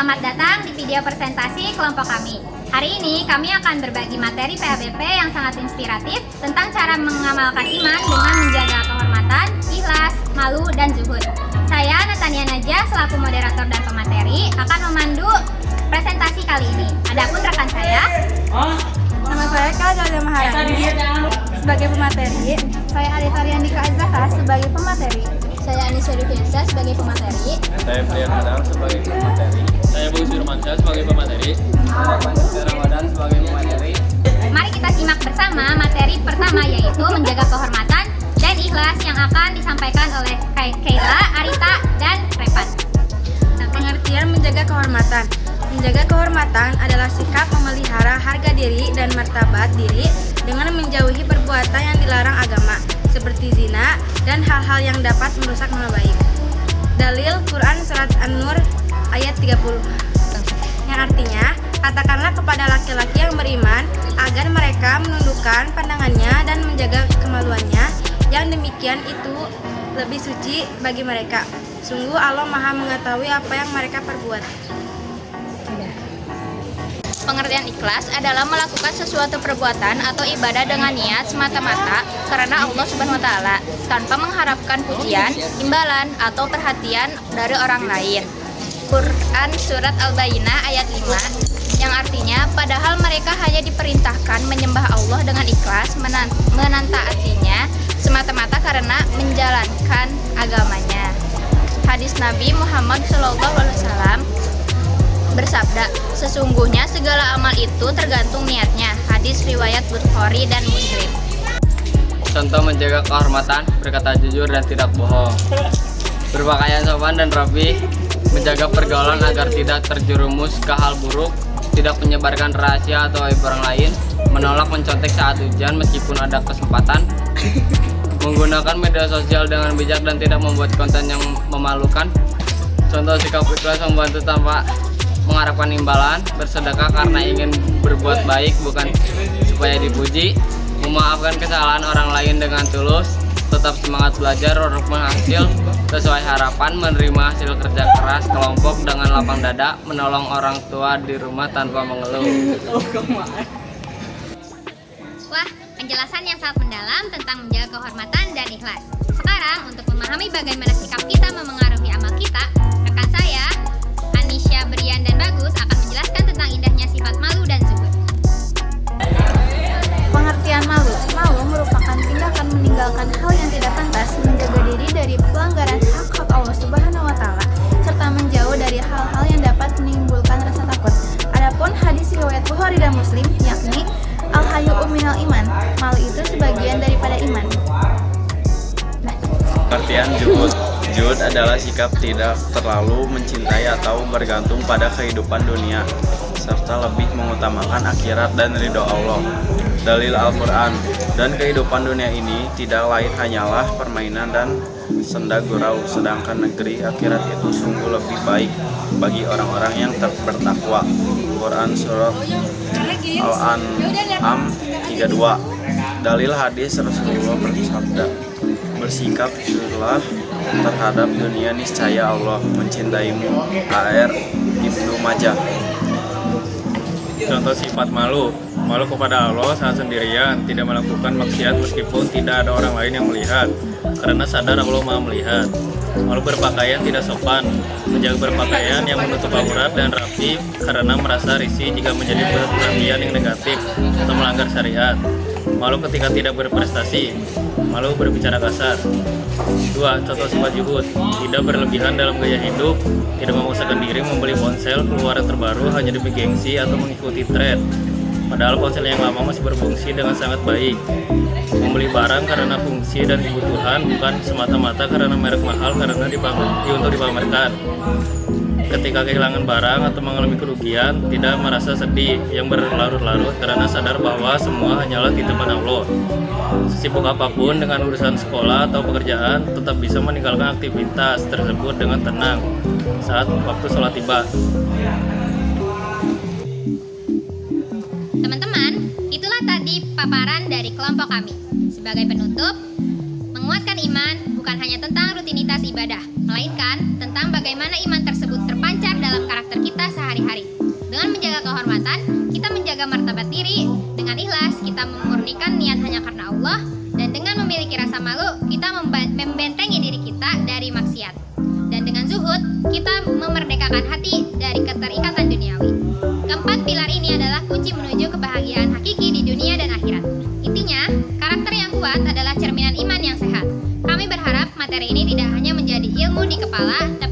Selamat datang di video presentasi kelompok kami. Hari ini kami akan berbagi materi PHBP yang sangat inspiratif tentang cara mengamalkan iman dengan menjaga kehormatan, ikhlas, malu, dan zuhud. Saya Natania Najah selaku moderator dan pemateri akan memandu presentasi kali ini. Adapun rekan saya, nama saya Kak Maharani sebagai pemateri. Saya Arita Riandika Azhara sebagai pemateri. Saya Anissa Rufiansyah sebagai pemateri. Saya Priyan Hadang sebagai pemateri. Saya Bung Firmansyah sebagai pemateri. Saya Ramadan sebagai pemateri. Mari kita simak bersama materi pertama, yaitu menjaga kehormatan dan ikhlas yang akan disampaikan oleh Kayla, Arita, dan Revan. Pengertian menjaga kehormatan. Menjaga kehormatan adalah sikap memelihara harga diri dan martabat diri dengan menjauhi perbuatan yang dilarang agama, seperti zina dan hal-hal yang dapat merusak nama baik. Dalil Quran Surat An-Nur ayat 30, yang artinya, katakanlah kepada laki-laki yang beriman agar mereka menundukkan pandangannya dan menjaga kemaluannya, yang demikian itu lebih suci bagi mereka. Sungguh Allah Maha mengetahui apa yang mereka perbuat. Pengertian ikhlas adalah melakukan sesuatu perbuatan atau ibadah dengan niat semata-mata karena Allah Subhanahu wa Ta'ala, tanpa mengharapkan pujian, imbalan, atau perhatian dari orang lain. Quran Surat Al-Bayyinah ayat 5, yang artinya padahal mereka hanya diperintahkan menyembah Allah dengan ikhlas, menentaatinya semata-mata karena menjalankan agamanya. Hadis Nabi Muhammad SAW bersabda, sesungguhnya segala amal itu tergantung niatnya. Hadis riwayat Bukhari dan Muslim. Contoh menjaga kehormatan, berkata jujur dan tidak bohong, berpakaian sopan dan rapi, menjaga pergaulan agar tidak terjerumus ke hal buruk, tidak menyebarkan rahasia atau aib orang lain, menolak mencontek saat hujan meskipun ada kesempatan, menggunakan media sosial dengan bijak dan tidak membuat konten yang memalukan. Contoh sikap ikhlas membantu tanpa mengharapkan imbalan, bersedekah karena ingin berbuat baik bukan supaya dipuji, memaafkan kesalahan orang lain dengan tulus, tetap semangat belajar walaupun hasil sesuai harapan, menerima hasil kerja keras kelompok dengan lapang dada, menolong orang tua di rumah tanpa mengeluh. Wah, penjelasan yang sangat mendalam tentang menjaga kehormatan dan ikhlas. Sekarang, untuk memahami bagaimana sikap kita memengaruhi amal kita, rekan saya, Anisha, Brian, dan Bagus akan menjelaskan tentang indahnya sifat malu dan zuhud. Pengertian malu. Malu merupakan tindakan meninggalkan hal yang tidak pantas, menjaga diri dari pelanggaran hak-hak Allah Subhanahu wa Ta'ala, serta menjauh dari hal-hal yang dapat menimbulkan rasa takut. Adapun hadis riwayat Bukhari dan Muslim, yakni al-hayu'u minal iman. Malu itu sebagian daripada iman. Pengertian zuhud. Zuhud adalah sikap tidak terlalu mencintai atau bergantung pada kehidupan dunia, serta lebih mengutamakan akhirat dan ridho Allah. Dalil Al-Quran, dan kehidupan dunia ini tidak lain hanyalah permainan dan senda gurau, sedangkan negeri akhirat itu sungguh lebih baik bagi orang-orang yang bertakwa. Quran Surat Al-An'am 32. Dalil hadis Rasulullah bersabda, bersikap jujurlah terhadap dunia, niscaya Allah mencintaimu. AR Ibnu Majah. Contoh sifat malu, malu kepada Allah saat sendirian, tidak melakukan maksiat meskipun tidak ada orang lain yang melihat, karena sadar Allah Maha melihat. Malu berpakaian tidak sopan, menjaga berpakaian yang menutup aurat dan rapi karena merasa risih jika menjadi perhatian yang negatif atau melanggar syariat. Malu ketika tidak berprestasi, malu berbicara kasar. 2. Contoh sifat zuhud, tidak berlebihan dalam gaya hidup, tidak memaksakan diri membeli ponsel keluaran terbaru hanya demi gengsi atau mengikuti tren, padahal ponsel yang lama masih berfungsi dengan sangat baik. Membeli barang karena fungsi dan kebutuhan, bukan semata-mata karena merek mahal karena untuk dipamerkan. Ketika kehilangan barang atau mengalami kerugian, tidak merasa sedih yang berlarut-larut karena sadar bahwa semua hanyalah titipan Allah. Sesibuk apapun dengan urusan sekolah atau pekerjaan, tetap bisa meninggalkan aktivitas tersebut dengan tenang saat waktu sholat tiba. Teman-teman, itulah tadi paparan dari kelompok kami. Sebagai penutup, Menguatkan iman bukan hanya tentang rutinitas ibadah, melainkan tentang bagaimana iman tersebut terpancar dalam karakter kita sehari-hari. Dengan menjaga kehormatan, kita menjaga martabat diri. Dengan ikhlas, kita memurnikan niat hanya karena Allah. Dan dengan memiliki rasa malu, kita membentengi diri kita dari maksiat. Dan dengan zuhud, kita memerdekakan hati dari keterikatan duniawi. Keempat pilar ini adalah kunci menuju kebahagiaan hakiki di dunia dan akhirat. Intinya, karakter yang kuat adalah cerminan iman yang sehat. Kami berharap materi ini tidak hanya menjadi ilmu di kepala, tapi